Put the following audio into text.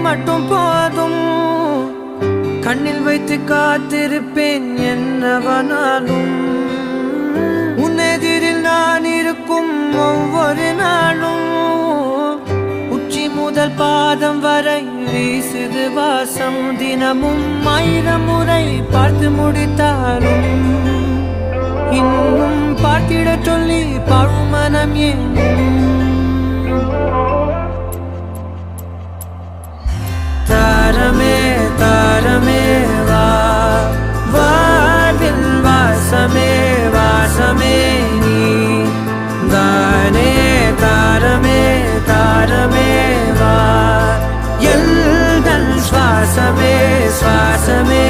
மட்டும் போதும். கண்ணில் வைத்து காத்திருப்பேன் என்னவனாலும். உன்னெதிரில் நான் இருக்கும் ஒவ்வொரு நாளும். உச்சி முதல் பாதம் வரை வீசுது வாசம். தினமும் 1000 முறை பார்த்து முடித்தாலும் இன்னும் பார்த்திட சொல்லி பழுமனம் ஏனும். தாரமே தாரமே வா, வாழ்வில் வாசமே வாசமே நீ தானே. தாரமே தாரமே வா, எல்தன் சுவாசமே சுவாசமே